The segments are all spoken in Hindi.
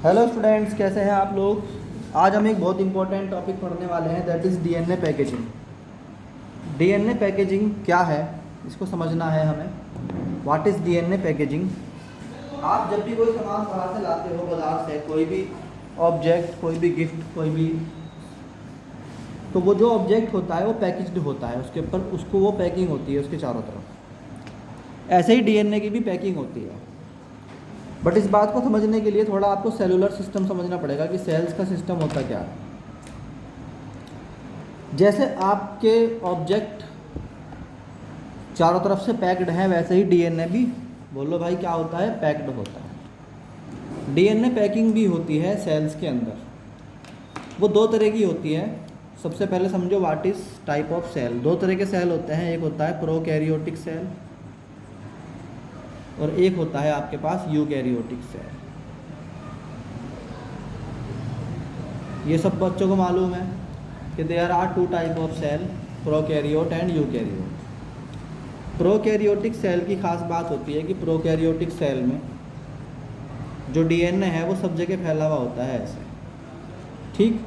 हेलो स्टूडेंट्स, कैसे हैं आप लोग। आज हम एक बहुत इंपॉर्टेंट टॉपिक पढ़ने वाले हैं, that is DNA packaging. DNA packaging क्या है, इसको समझना है हमें। What is DNA packaging. आप जब भी कोई सामान बाहर से लाते हो, बाजार से कोई भी ऑब्जेक्ट, कोई भी गिफ्ट, कोई भी, तो वो जो ऑब्जेक्ट होता है वो पैकेज्ड होता है, उसके ऊपर उसको वो पैकिंग होती है उसके चारों तरफ। ऐसे ही डीएनए की भी पैकिंग होती है। बट इस बात को समझने के लिए थोड़ा आपको सेलुलर सिस्टम समझना पड़ेगा कि सेल्स का सिस्टम होता क्या है। जैसे आपके ऑब्जेक्ट चारों तरफ से पैक्ड है, वैसे ही डीएनए भी, बोलो भाई, क्या होता है, पैक्ड होता है। डीएनए पैकिंग भी होती है सेल्स के अंदर। वो दो तरह की होती है। सबसे पहले समझो what is type of cell. दो तरह के सेल होते हैं, एक होता है प्रोकैरियोटिक सेल और एक होता है आपके पास यूकैरियोटिक सेल। ये सब बच्चों को मालूम है कि there are two type of cell, prokaryote and eukaryote. Prokaryotic cell की खास बात होती है कि प्रोकैरियोटिक सेल में जो डीएनए है वो सब जगह फैला हुआ होता है ऐसे, ठीक।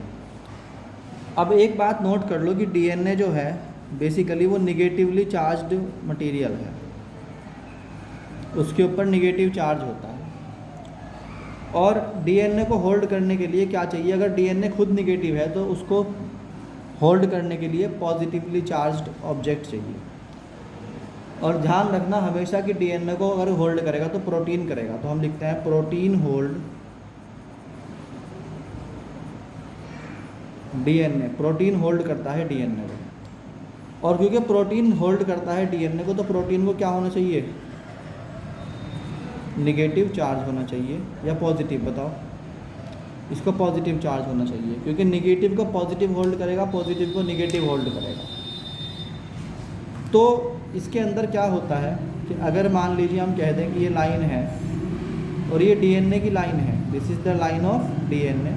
अब एक बात नोट कर लो कि डीएनए जो है बेसिकली वो निगेटिवली चार्ज्ड मटेरियल है, उसके ऊपर निगेटिव चार्ज होता है। और डीएनए को होल्ड करने के लिए क्या चाहिए, अगर डीएनए खुद निगेटिव है तो उसको होल्ड करने के लिए पॉजिटिवली चार्ज्ड ऑब्जेक्ट चाहिए। और ध्यान रखना हमेशा कि डीएनए को अगर होल्ड करेगा तो प्रोटीन करेगा, तो हम लिखते हैं protein hold DNA. Protein hold करता है डीएनए को, और क्योंकि प्रोटीन होल्ड करता है डीएनए को तो प्रोटीन को क्या होना चाहिए, निगेटिव चार्ज होना चाहिए या पॉजिटिव, बताओ। इसको पॉजिटिव चार्ज होना चाहिए, क्योंकि निगेटिव को पॉजिटिव होल्ड करेगा, पॉजिटिव को निगेटिव होल्ड करेगा। तो इसके अंदर क्या होता है कि अगर मान लीजिए हम कह दें कि ये लाइन है और ये डीएनए की लाइन है, this is the line of DNA,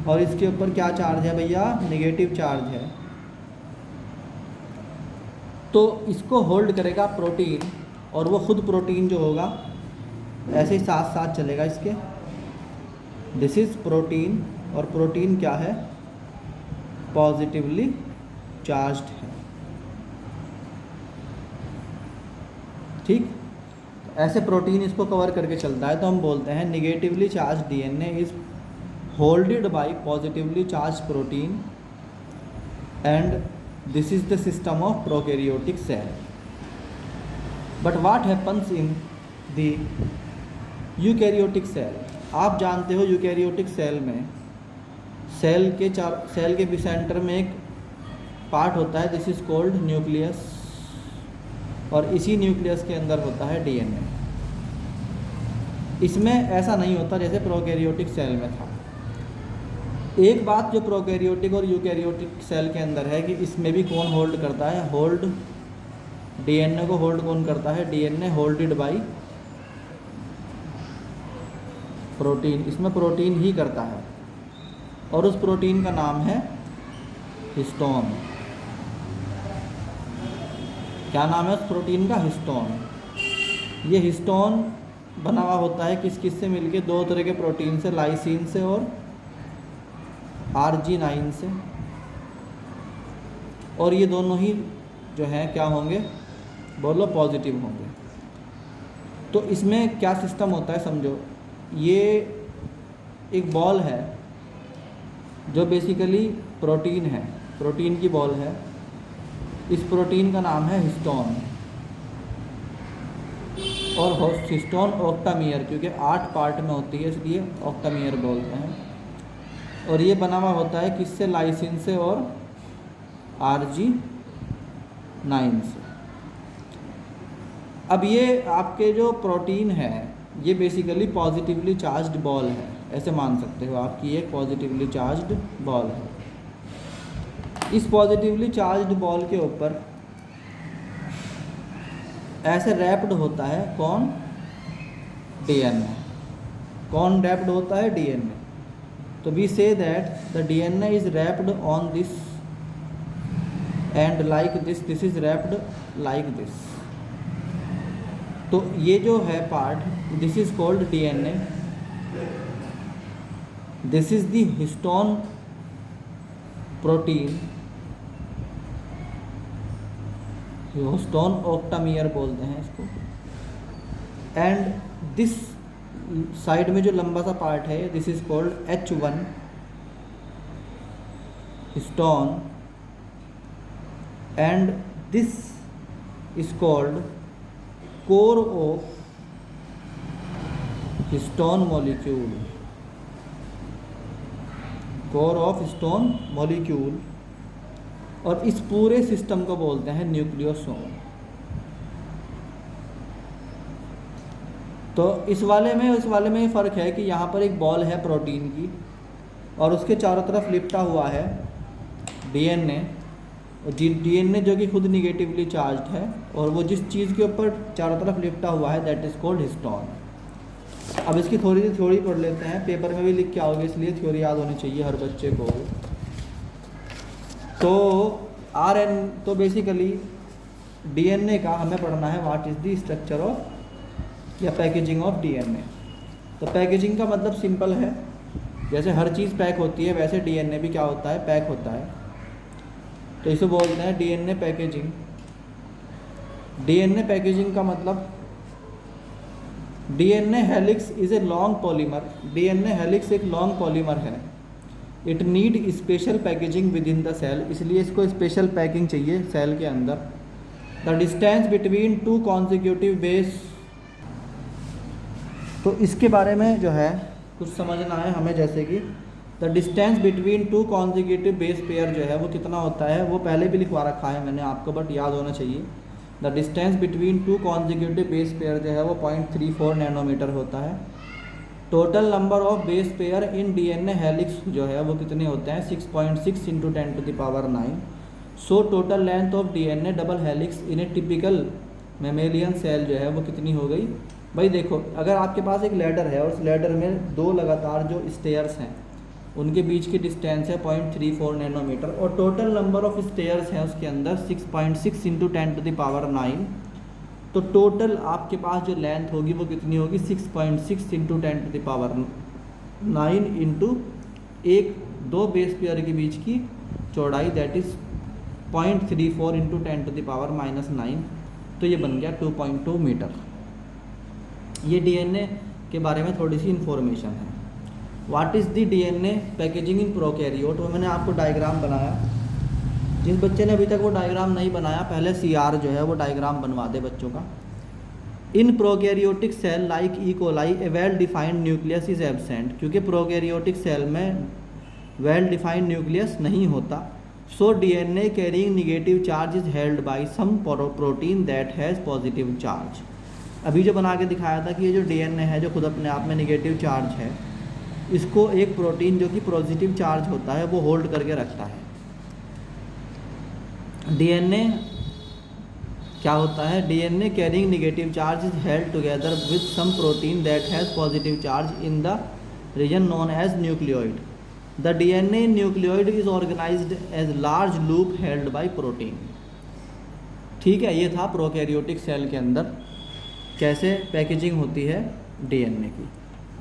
और इसके ऊपर क्या चार्ज है भैया, निगेटिव चार्ज है, तो इसको होल्ड करेगा प्रोटीन, और वो खुद प्रोटीन जो होगा ऐसे ही साथ साथ चलेगा इसके। दिस इज़ प्रोटीन, और प्रोटीन क्या है, पॉजिटिवली चार्ज्ड है, ठीक। ऐसे प्रोटीन इसको कवर करके चलता है, तो हम बोलते हैं negatively charge DNA is holded by positively charge protein, and this is the system of prokaryotic cell. But what happens in the eukaryotic cell. आप जानते हो यूकैरियोटिक सेल में सेल के सेंटर में एक पार्ट होता है, दिस इज कॉल्ड न्यूक्लियस, और इसी न्यूक्लियस के अंदर होता है डीएनए। इसमें ऐसा नहीं होता जैसे प्रोकैरियोटिक सेल में था। एक बात जो प्रोकैरियोटिक और यूकैरियोटिक सेल के अंदर है कि इसमें भी कौन होल्ड करता है, होल्ड डीएनए को होल्ड कौन करता है, डीएनए होल्डेड बाय प्रोटीन। इसमें प्रोटीन ही करता है, और उस प्रोटीन का नाम है हिस्टोन। क्या नाम है उस प्रोटीन का, हिस्टोन। ये हिस्टोन बना हुआ होता है किस किस से मिलके, दो तरह के प्रोटीन से, लाइसिन से और आर्जिनाइन से, और ये दोनों ही जो हैं क्या होंगे, बोलो, पॉजिटिव होंगे। तो इसमें क्या सिस्टम होता है समझो, ये एक बॉल है जो बेसिकली प्रोटीन है, प्रोटीन की बॉल है। इस प्रोटीन का नाम है हिस्टोन, और हिस्टोन ऑक्टामियर, क्योंकि 8 पार्ट में होती है इसलिए ऑक्टामियर बोलते हैं। और ये बना हुआ होता है किससे, लाइसिन से और आर्जिनाइन से। अब ये आपके जो प्रोटीन है ये बेसिकली पॉजिटिवली चार्ज्ड बॉल है, ऐसे मान सकते हो आप कि एक पॉजिटिवली चार्ज्ड बॉल है। इस पॉजिटिवली चार्ज्ड बॉल के ऊपर ऐसे रैप्ड होता है कौन, डीएनए। कौन रैप्ड होता है, डीएनए। तो we say that the DNA is wrapped on this and like this, this is wrapped like this. तो ये जो है part, this is called DNA, this is the histone protein, histone octamer बोलते हैं इसको। एंड दिस साइड में जो लंबा सा पार्ट है, this is called H1 histone, and this is called core of histone molecule, core of histone molecule. और इस पूरे सिस्टम को बोलते हैं न्यूक्लियोसोम। तो इस वाले में ये फ़र्क है कि यहाँ पर एक बॉल है प्रोटीन की और उसके चारों तरफ लिपटा हुआ है डीएनए, और डीएनए जो कि खुद निगेटिवली चार्ज्ड है, और वो जिस चीज़ के ऊपर चारों तरफ लिपटा हुआ है दैट इज़ कॉल्ड हिस्टोन। अब इसकी थोड़ी सी थ्योरी पढ़ लेते हैं, पेपर में भी लिख के आओगे इसलिए थ्योरी याद होनी चाहिए हर बच्चे को। तो बेसिकली डीएनए का हमें पढ़ना है what is the structure of या पैकेजिंग ऑफ डीएनए। तो पैकेजिंग का मतलब सिंपल है, जैसे हर चीज़ पैक होती है वैसे डीएनए भी क्या होता है, पैक होता है। तो इसे बोलते हैं डीएनए पैकेजिंग। डीएनए पैकेजिंग का मतलब DNA helix is a long polymer. DNA helix एक लॉन्ग पॉलीमर है। It need special packaging within the cell, इसलिए इसको स्पेशल पैकिंग चाहिए सेल के अंदर। The distance between two consecutive base, तो इसके बारे में जो है कुछ समझना है हमें, जैसे कि the distance between two consecutive base pair जो है वो कितना होता है, वो पहले भी लिखवा रखा है मैंने आपको, बट याद होना चाहिए। The distance between two consecutive base pair जो है वो 0.34 नैनोमीटर होता है। Total number of base pair in DNA helix जो है वो कितने होते हैं, 6.6 × 10⁹ so total length of DNA double helix in a typical mammalian cell जो है वो कितनी हो गई। भाई देखो, अगर आपके पास एक लैडर है और उस लैडर में दो लगातार जो स्टेयर्स हैं उनके बीच की डिस्टेंस है 0.34 नैनोमीटर, और टोटल नंबर ऑफ स्टेयर्स हैं उसके अंदर 6.6 × 10⁹, तो टोटल आपके पास जो लेंथ होगी वो कितनी होगी, 6.6 × 10⁹ इंटू एक दो बेस पेयर के बीच की चौड़ाई दैट इज़ 0.34 × 10⁻⁹, तो ये बन गया 2.2 मीटर। ये डीएनए के बारे में थोड़ी सी इन्फॉर्मेशन है। What is the DNA packaging in prokaryote, वो मैंने आपको डायग्राम बनाया। जिस बच्चे ने अभी तक वो डायग्राम नहीं बनाया, पहले सीआर जो है वो डायग्राम बनवा दे बच्चों का। In prokaryotic cell like E coli a well defined nucleus is absent, क्योंकि प्रोकैरियोटिक सेल में वेल डिफाइंड न्यूक्लियस नहीं होता। So DNA carrying negative charge is held by some protein that has positive charge. अभी जो बना के दिखाया था कि ये जो डीएनए है जो खुद अपने आप में निगेटिव चार्ज है, इसको एक प्रोटीन जो कि पॉजिटिव चार्ज होता है वो होल्ड करके रखता है। डीएनए क्या होता है, DNA carrying negative charge is held together with some protein that has positive charge in the region known as nucleoid. The DNA in nucleoid is organised as large loop held by protein. ठीक है, ये था प्रोकैरियोटिक सेल के अंदर कैसे पैकेजिंग होती है डीएनए की।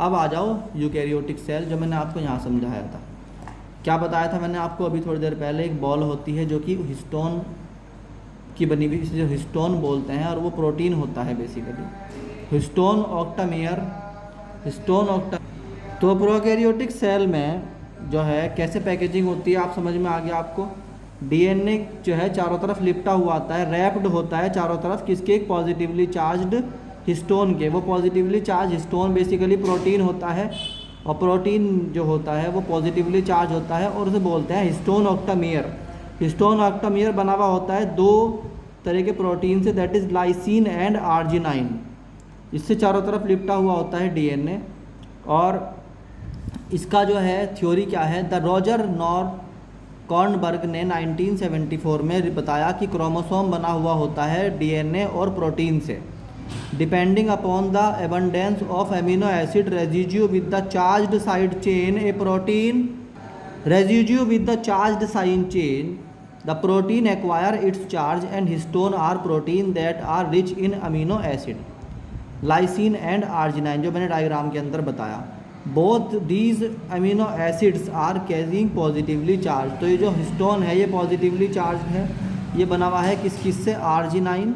अब आ जाओ यूकैरियोटिक सेल, जो मैंने आपको यहाँ समझाया था। क्या बताया था मैंने आपको अभी थोड़ी देर पहले, एक बॉल होती है जो कि हिस्टोन की बनी हुई, इसे जो हिस्टोन बोलते हैं, और वो प्रोटीन होता है बेसिकली हिस्टोन ऑक्टामियर, हिस्टोन ऑक्टा। तो प्रोकैरियोटिक सेल में जो है कैसे पैकेजिंग होती है आप समझ में आ गया आपको। डीएनए जो है चारों तरफ लिपटा हुआ आता है, रैप्ड होता है चारों तरफ किसके, एक पॉजिटिवली चार्ज्ड हिस्टोन के। वो positively charge histone basically protein होता है, और प्रोटीन जो होता है वो पॉजिटिवली चार्ज होता है, और उसे बोलते हैं हिस्टोन ऑक्टामियर। हिस्टोन ऑक्टामियर बना हुआ होता है दो तरह के प्रोटीन से, that is lysine and arginine. इससे चारों तरफ लिपटा हुआ होता है डीएनए। और इसका जो है थ्योरी क्या है, द रॉजर नॉर कॉर्नबर्ग ने 1974 में बताया कि क्रोमोसोम बना हुआ होता है डीएनए और प्रोटीन से। Depending upon the abundance of amino acid residue with the charged side chain a protein residue with the charged side chain the protein acquire its charge and histone are protein that are rich in amino acid lysine and arginine, जो मैंने डायग्राम के अंदर बताया। Both these amino acids are carrying positively charge. तो ये जो हिस्टोन है ये पॉजिटिवली चार्ज है, ये बना हुआ है किस से, आर्जिनाइन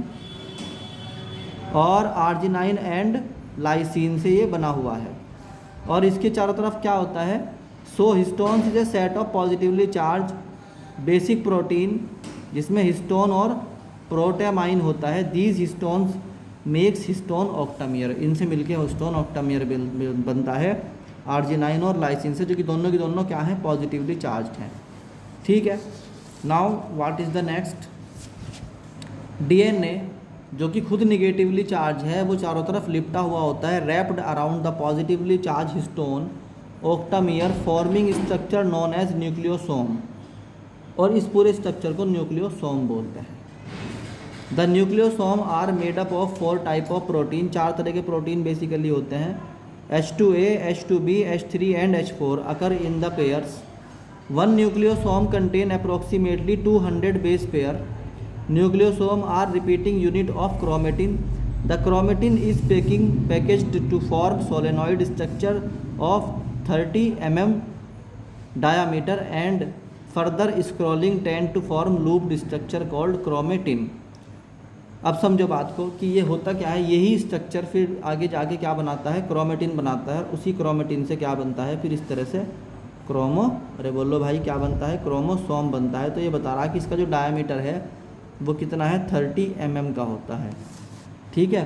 और आर्जिनाइन एंड लाइसिन से ये बना हुआ है। और इसके चारों तरफ क्या होता है, so histones is a set of positively charge basic protein जिसमें हिस्टोन और प्रोटेमाइन होता है। These histones makes histone octamer, इनसे मिलके हिस्टोन ऑक्टामियर बनता है आर्जिनाइन और लाइसिन से, जो कि दोनों की दोनों क्या हैं, पॉजिटिवली चार्ज्ड हैं। ठीक है, now what is the next, DNA जो कि खुद निगेटिवली चार्ज है, वो चारों तरफ लिपटा हुआ होता है, wrapped around the positively charge histone octamer forming structure known as nucleosome, और इस पूरे स्ट्रक्चर को न्यूक्लियोसोम बोलते हैं। The nucleosome are made up of 4 type of protein, 4 तरह के प्रोटीन बेसिकली होते हैं, H2A, H2B, H3 and H4 occur in the pairs. One nucleosome contain approximately 200 base pair. Nucleosome are repeating unit of chromatin. The chromatin is packaged to form solenoid structure of 30 mm diameter and further scrolling tend to form looped structure called chromatin। अब समझो बात को कि ये होता क्या है, यही स्ट्रक्चर फिर आगे जाके क्या बनाता है, क्रोमेटिन बनाता है, उसी क्रोमेटिन से क्या बनता है, फिर इस तरह से अरे बोलो भाई क्या बनता है, क्रोमोसोम बनता है। तो ये बता रहा है कि इसका जो डायमीटर है वो कितना है, 30 mm का होता है। ठीक है,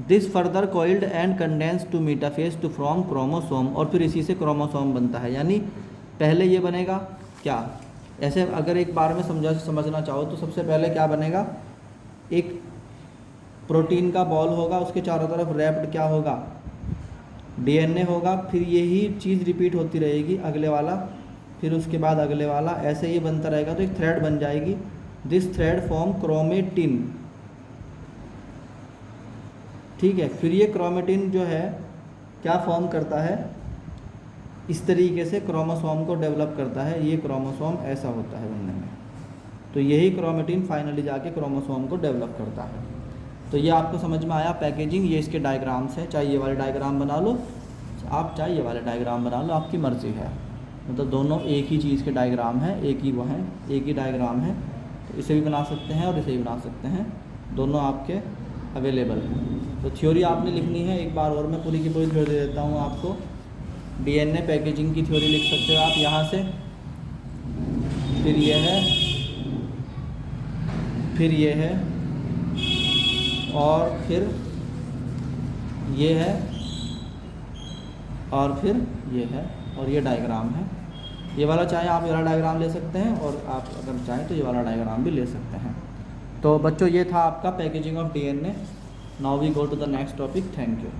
this further coiled and condense to metaphase two from chromosome, और फिर इसी से क्रोमोसोम बनता है। यानी पहले ये बनेगा क्या, ऐसे अगर एक बार में समझना चाहो तो सबसे पहले क्या बनेगा, एक प्रोटीन का बॉल होगा, उसके चारों तरफ रैप्ड क्या होगा, डीएनए होगा, फिर यही चीज़ रिपीट होती रहेगी, अगले वाला, फिर उसके बाद अगले वाला, ऐसे ही बनता रहेगा। तो एक थ्रेड बन जाएगी, दिस थ्रेड फॉर्म क्रोमेटिन। ठीक है, फिर ये क्रोमेटिन जो है क्या फॉर्म करता है, इस तरीके से क्रोमोसोम को डेवलप करता है। ये क्रोमोसोम ऐसा होता है बनने में, तो यही क्रोमेटिन फाइनली जाके क्रोमोसोम को डेवलप करता है। तो ये आपको समझ में आया पैकेजिंग, ये इसके डायग्राम्स हैं, चाहे ये वाले डायग्राम बना लो आप, चाहे ये वाले डायग्राम बना लो, आपकी मर्ज़ी है। मतलब दोनों एक ही चीज़ के डायग्राम हैं, एक ही वो हैं, एक ही डायग्राम है, तो इसे भी बना सकते हैं और इसे भी बना सकते हैं, दोनों आपके अवेलेबल हैं। तो थ्योरी आपने लिखनी है, एक बार और मैं पूरी की पूरी थ्योरी दे देता हूँ आपको। डीएनए पैकेजिंग की थ्योरी लिख सकते हो आप यहाँ से, फिर ये है, फिर ये है, और फिर ये है, और फिर ये है, और ये डायग्राम है। ये वाला चाहे आप ये वाला डायग्राम ले सकते हैं, और आप अगर चाहें तो ये वाला डायग्राम भी ले सकते हैं। तो बच्चों ये था आपका packaging of DNA. Now we go to the next topic. Thank you.